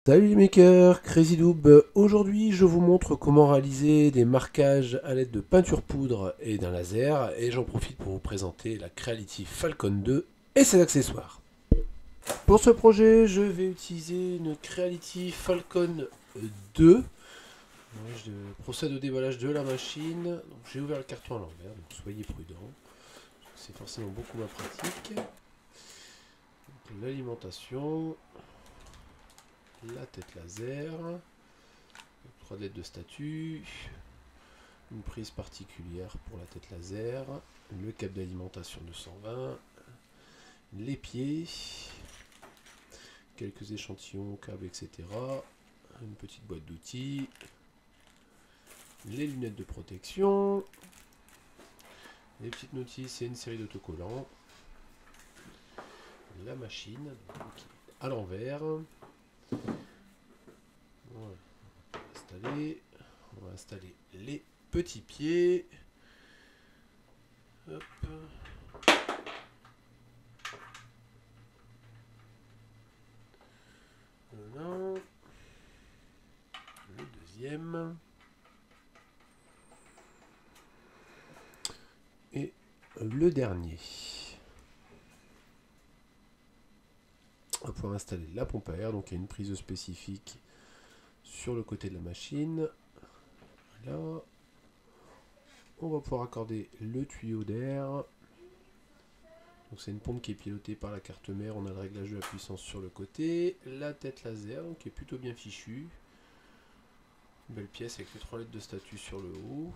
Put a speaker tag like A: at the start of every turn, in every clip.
A: Salut les makers, Crazy Doob. Aujourd'hui je vous montre comment réaliser des marquages à l'aide de peinture poudre et d'un laser, et j'en profite pour vous présenter la Creality Falcon 2 et ses accessoires. Pour ce projet je vais utiliser une Creality Falcon 2. Je procède au déballage de la machine. J'ai ouvert le carton à l'envers, donc soyez prudents. C'est forcément beaucoup moins pratique. L'alimentation, la tête laser, 3 lettres de statut, une prise particulière pour la tête laser, le câble d'alimentation 220, les pieds, quelques échantillons, câbles, etc. Une petite boîte d'outils, les lunettes de protection, les petites notices et une série d'autocollants, la machine à l'envers. On va installer les petits pieds. Hop. Voilà. Le deuxième. Et le dernier. On va pouvoir installer la pompe à air, donc il y a une prise spécifique sur le côté de la machine. Là, on va pouvoir accorder le tuyau d'air. Donc c'est une pompe qui est pilotée par la carte mère. On a le réglage de la puissance sur le côté, la tête laser qui est plutôt bien fichue. Une belle pièce avec les 3 lettres de statut sur le haut.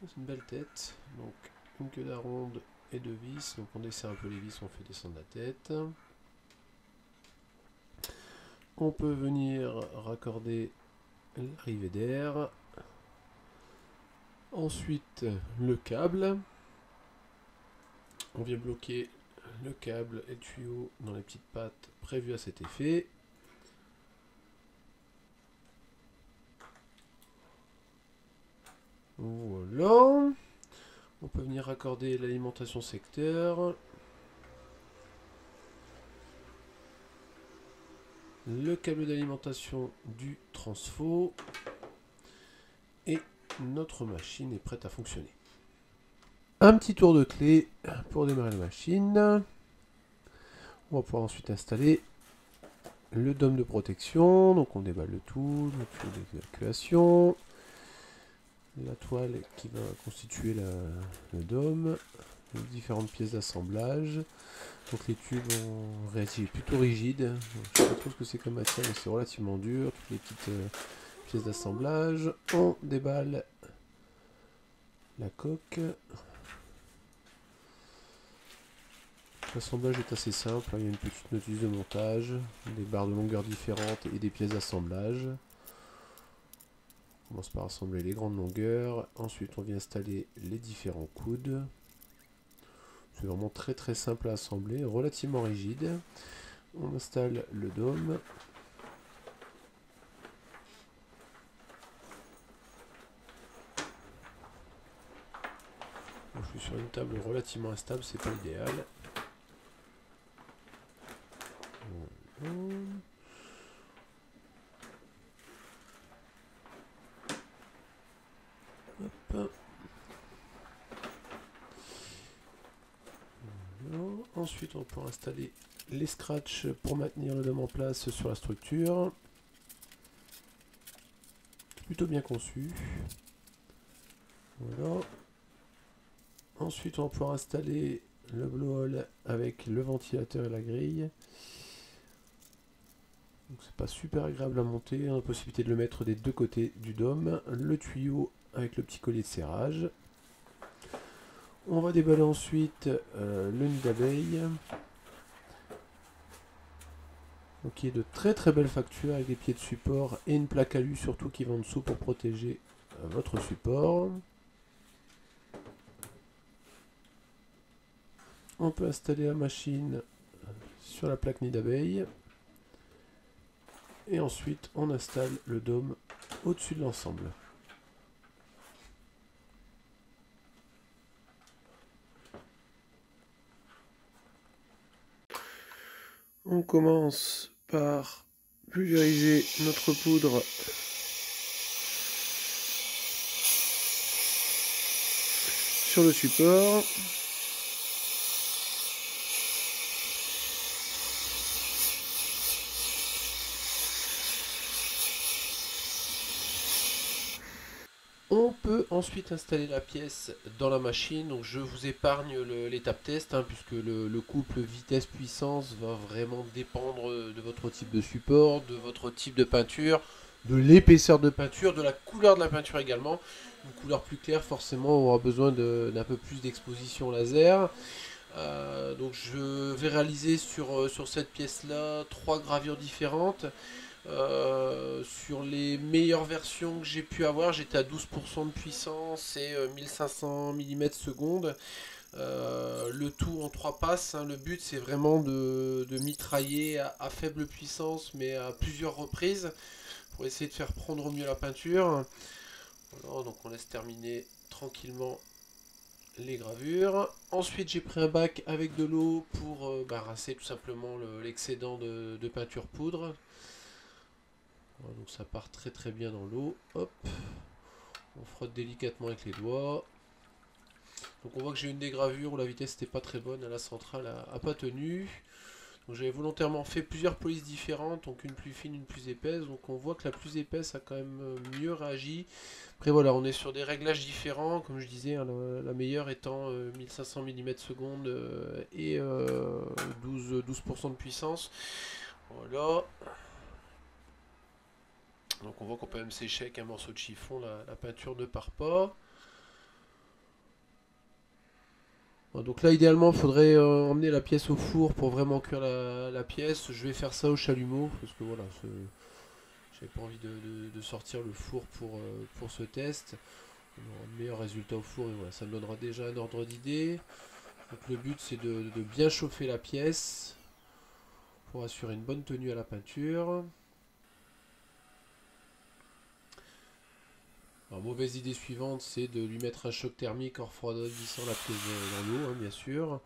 A: C'est une belle tête. Donc une queue d'aronde et 2 vis. Donc on desserre un peu les vis, on fait descendre la tête. On peut venir raccorder l'arrivée d'air. Ensuite, le câble. On vient bloquer le câble et le tuyau dans les petites pattes prévues à cet effet. Voilà. On peut venir raccorder l'alimentation secteur. Le câble d'alimentation du transfo et notre machine est prête à fonctionner. Un petit tour de clé pour démarrer la machine. On va pouvoir ensuite installer le dôme de protection. Donc on déballe le tout, le tuyau d'évacuation, la toile qui va constituer le dôme, les différentes pièces d'assemblage. Donc les tubes ont réagi plutôt rigides. Je ne sais pas trop ce que c'est comme matière, mais c'est relativement dur. Toutes les petites pièces d'assemblage. On déballe la coque. L'assemblage est assez simple. Il y a une petite notice de montage, des barres de longueur différentes et des pièces d'assemblage. On commence par assembler les grandes longueurs. Ensuite, on vient installer les différents coudes. C'est vraiment très très simple à assembler, relativement rigide. On installe le dôme. Je suis sur une table relativement instable, c'est pas idéal. Hop. Ensuite, on peut installer les scratchs pour maintenir le dôme en place sur la structure. Plutôt bien conçu. Voilà. Ensuite, on va pouvoir installer le blowhole avec le ventilateur et la grille. C'est pas super agréable à monter. On a la possibilité de le mettre des deux côtés du dôme. Le tuyau avec le petit collier de serrage. On va déballer ensuite le nid d'abeille. Donc qui est de très très belle facture avec des pieds de support et une plaque alu surtout qui va en dessous pour protéger votre support. on peut installer la machine sur la plaque nid d'abeille. Et ensuite, on installe le dôme au-dessus de l'ensemble. On commence par pulvériser notre poudre sur le support. On peut ensuite installer la pièce dans la machine. Donc je vous épargne l'étape test, puisque le couple vitesse-puissance va vraiment dépendre de votre type de support, de votre type de peinture, de l'épaisseur de peinture, de la couleur de la peinture également. Une couleur plus claire, forcément, on aura besoin d'un peu plus d'exposition laser. Donc je vais réaliser sur cette pièce-là 3 gravures différentes. Sur les meilleures versions que j'ai pu avoir, j'étais à 12% de puissance et 1500 mm/s. Le tout en 3 passes. Le but c'est vraiment de mitrailler à faible puissance mais à plusieurs reprises pour essayer de faire prendre au mieux la peinture. Voilà, donc on laisse terminer tranquillement les gravures. Ensuite j'ai pris un bac avec de l'eau pour rincer tout simplement l'excédent de peinture poudre. Voilà, donc ça part très très bien dans l'eau. Hop, on frotte délicatement avec les doigts. Donc on voit que j'ai une des gravures où la vitesse n'était pas très bonne, la centrale a pas tenu. Donc j'avais volontairement fait plusieurs polices différentes, donc une plus fine, une plus épaisse. Donc on voit que la plus épaisse a quand même mieux réagi. Après voilà, on est sur des réglages différents, comme je disais, la meilleure étant 1500 mm/s et 12% de puissance. Voilà. Donc on voit qu'on peut même sécher avec un morceau de chiffon, la peinture ne part pas. Donc là idéalement il faudrait emmener la pièce au four pour vraiment cuire la pièce. Je vais faire ça au chalumeau parce que voilà, j'avais pas envie de sortir le four pour ce test. On aura un meilleur résultat au four et voilà, ça me donnera déjà un ordre d'idée. Donc le but c'est de bien chauffer la pièce pour assurer une bonne tenue à la peinture. Alors, mauvaise idée suivante, c'est de lui mettre un choc thermique en refroidissant la pièce dans l'eau, bien sûr.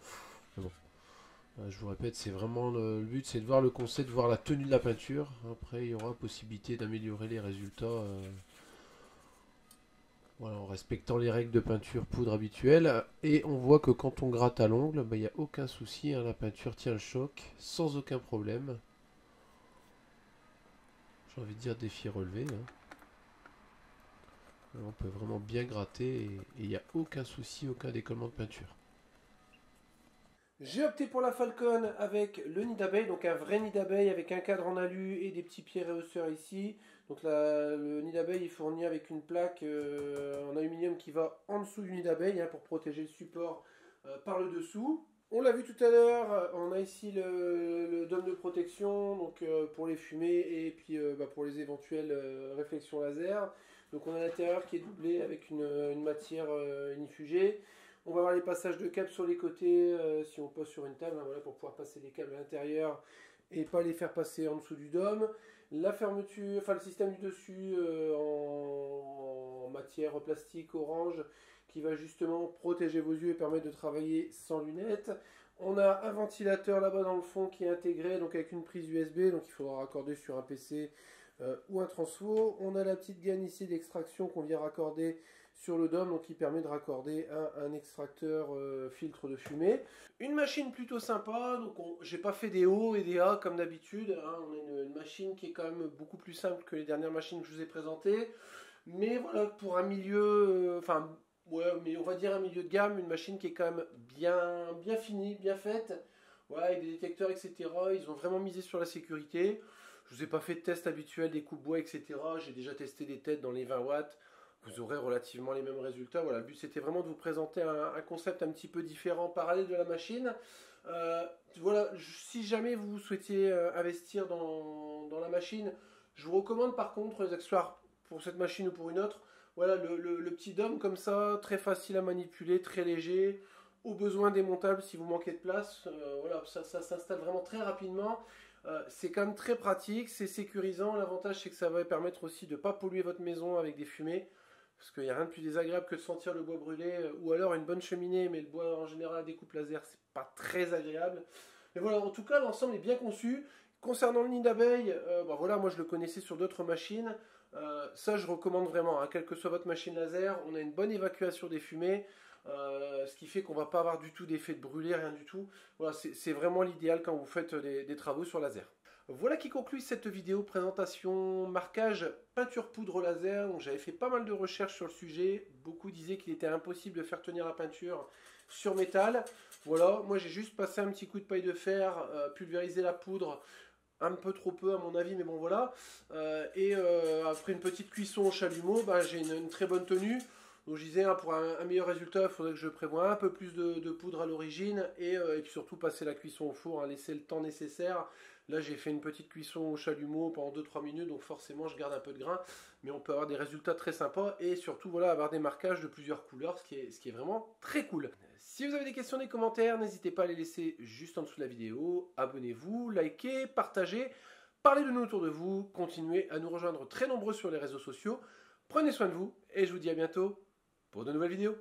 A: Mais bon, je vous répète, c'est vraiment le but, c'est de voir le concept, de voir la tenue de la peinture. Après, il y aura possibilité d'améliorer les résultats voilà, en respectant les règles de peinture poudre habituelles. Et on voit que quand on gratte à l'ongle, il n'y a aucun souci, la peinture tient le choc sans aucun problème. J'ai envie de dire défi relevé. On peut vraiment bien gratter et il n'y a aucun souci, aucun décollement de peinture. J'ai opté pour la Falcon avec le nid d'abeille, donc un vrai nid d'abeille avec un cadre en alu et des petits pieds rehausseurs ici. Donc le nid d'abeille est fourni avec une plaque en aluminium qui va en dessous du nid d'abeille pour protéger le support par le dessous. On l'a vu tout à l'heure, on a ici le dôme de protection donc, pour les fumées et puis pour les éventuelles réflexions laser. Donc on a l'intérieur qui est doublé avec une matière inifugée. On va avoir les passages de câbles sur les côtés si on pose sur une table, voilà, pour pouvoir passer les câbles à l'intérieur et pas les faire passer en dessous du dôme. La fermeture, enfin le système du dessus en matière plastique orange qui va justement protéger vos yeux et permettre de travailler sans lunettes. On a un ventilateur là-bas dans le fond qui est intégré donc avec une prise USB, donc il faudra raccorder sur un PC ou un transfo. On a la petite gaine ici d'extraction qu'on vient raccorder sur le dôme, donc qui permet de raccorder un extracteur filtre de fumée. Une machine plutôt sympa, donc j'ai pas fait des hauts et des A comme d'habitude, on a une machine qui est quand même beaucoup plus simple que les dernières machines que je vous ai présentées, mais voilà, pour un milieu, ouais, mais on va dire un milieu de gamme, une machine qui est quand même bien finie, bien faite, voilà, avec des détecteurs, etc. Ils ont vraiment misé sur la sécurité. Je vous ai pas fait de test habituel des coupes bois, etc. J'ai déjà testé des têtes dans les 20 watts. Vous aurez relativement les mêmes résultats. Voilà, le but c'était vraiment de vous présenter un concept un petit peu différent, parallèle de la machine. Voilà, si jamais vous souhaitiez investir dans la machine, je vous recommande par contre les accessoires pour cette machine ou pour une autre. Voilà, le petit dôme comme ça, très facile à manipuler, très léger. au besoin démontable si vous manquez de place. Voilà, ça s'installe vraiment très rapidement. C'est quand même très pratique, c'est sécurisant. L'avantage, c'est que ça va permettre aussi de ne pas polluer votre maison avec des fumées. Parce qu'il n'y a rien de plus désagréable que de sentir le bois brûler. Ou alors une bonne cheminée, mais le bois en général à découpe laser, c'est pas très agréable. Mais voilà, en tout cas, l'ensemble est bien conçu. Concernant le nid d'abeilles, voilà, moi je le connaissais sur d'autres machines. Ça, je recommande vraiment, hein, quelle que soit votre machine laser, on a une bonne évacuation des fumées. Ce qui fait qu'on ne va pas avoir du tout d'effet de brûlé, rien du tout. Voilà, c'est vraiment l'idéal quand vous faites des travaux sur laser. Voilà qui conclut cette vidéo présentation marquage peinture poudre laser. J'avais fait pas mal de recherches sur le sujet. Beaucoup disaient qu'il était impossible de faire tenir la peinture sur métal. Voilà, moi j'ai juste passé un petit coup de paille de fer, pulvérisé la poudre. Un peu trop peu à mon avis, mais bon voilà. Après une petite cuisson au chalumeau, j'ai une très bonne tenue. Donc je disais, hein, pour un meilleur résultat, il faudrait que je prévoie un peu plus de poudre à l'origine et puis surtout passer la cuisson au four, hein, laisser le temps nécessaire. Là j'ai fait une petite cuisson au chalumeau pendant 2-3 minutes, donc forcément je garde un peu de grain, mais on peut avoir des résultats très sympas et surtout voilà, avoir des marquages de plusieurs couleurs, ce qui est vraiment très cool. Si vous avez des questions, des commentaires, n'hésitez pas à les laisser juste en dessous de la vidéo. Abonnez-vous, likez, partagez, parlez de nous autour de vous, continuez à nous rejoindre très nombreux sur les réseaux sociaux. Prenez soin de vous et je vous dis à bientôt pour de nouvelles vidéos.